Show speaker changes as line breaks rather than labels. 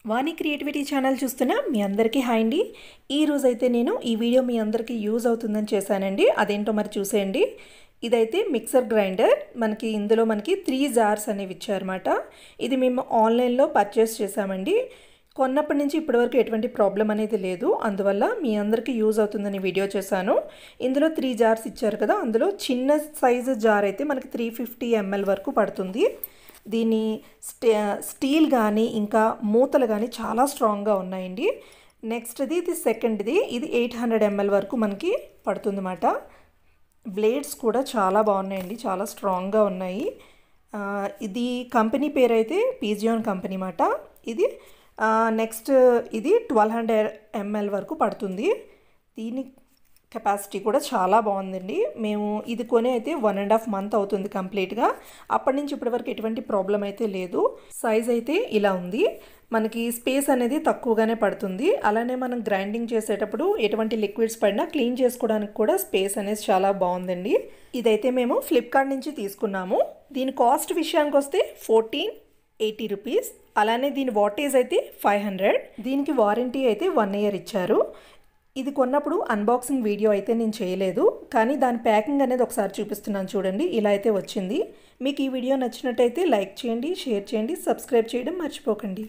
వాణి creativity channel చూస్తున్నా మీ అందరికీ hi అండి. ఈ రోజైతే నేను ఈ వీడియో మీ అందరికీ యూజ్ అవుతుందని చేశానండి. అదేంటో మరి చూసేయండి. ఇదైతే మిక్సర్ గ్రైండర్. ఇందులో మనకి 3 జార్స్ అనేవి ఇచ్చారన్నమాట. ఇది మేము ఆన్లైన్లో పర్చేస్ చేసామండి. కొన్నప్పటి నుంచి ఇప్పటివరకు ఎటువంటి ప్రాబ్లం అనేది లేదు. అందువల్ల మీ అందరికీ యూజ్ అవుతుందని వీడియో చేశాను. ఇందులో 3 జార్స్ ఇచ్చారు కదా, అందులో చిన్న సైజు జార్ అయితే మనకి 350 ml వరకు పడుతుంది. దీని స్టీల్ కానీ ఇంకా మూతలు కానీ చాలా స్ట్రాంగ్గా ఉన్నాయండి. నెక్స్ట్ది ఇది సెకండ్ది, ఇది 800 ml వరకు మనకి పడుతుంది అన్నమాట. బ్లేడ్స్ కూడా చాలా బాగున్నాయండి, చాలా స్ట్రాంగ్గా ఉన్నాయి. ఇది కంపెనీ పేరు అయితే పీజియాన్ కంపెనీ అన్నమాట. ఇది నెక్స్ట్ ఇది 1200 ml వరకు పడుతుంది. దీని కెపాసిటీ కూడా చాలా బాగుందండి. మేము ఇది కొని అయితే 1.5 month అవుతుంది కంప్లీట్గా. అప్పటి నుంచి ఇప్పటి వరకు ఎటువంటి ప్రాబ్లం అయితే లేదు. సైజ్ అయితే ఇలా ఉంది. మనకి స్పేస్ అనేది తక్కువగానే పడుతుంది. అలానే మనం గ్రైండింగ్ చేసేటప్పుడు ఎటువంటి లిక్విడ్స్ పడినా క్లీన్ చేసుకోవడానికి కూడా స్పేస్ అనేది చాలా బాగుందండి. ఇదైతే మేము ఫ్లిప్కార్ట్ నుంచి తీసుకున్నాము. దీని కాస్ట్ విషయానికి వస్తే 1480 రూపీస్. అలానే దీని వాటేజ్ అయితే 500. దీనికి వారంటీ అయితే 1 year ఇచ్చారు. ఇది కొన్నప్పుడు అన్బాక్సింగ్ వీడియో అయితే నేను చేయలేదు, కానీ దాని ప్యాకింగ్ అనేది ఒకసారి చూపిస్తున్నాను చూడండి. ఇలా అయితే వచ్చింది. మీకు ఈ వీడియో నచ్చినట్టయితే లైక్ చేయండి, షేర్ చేయండి, సబ్స్క్రైబ్ చేయడం మర్చిపోకండి.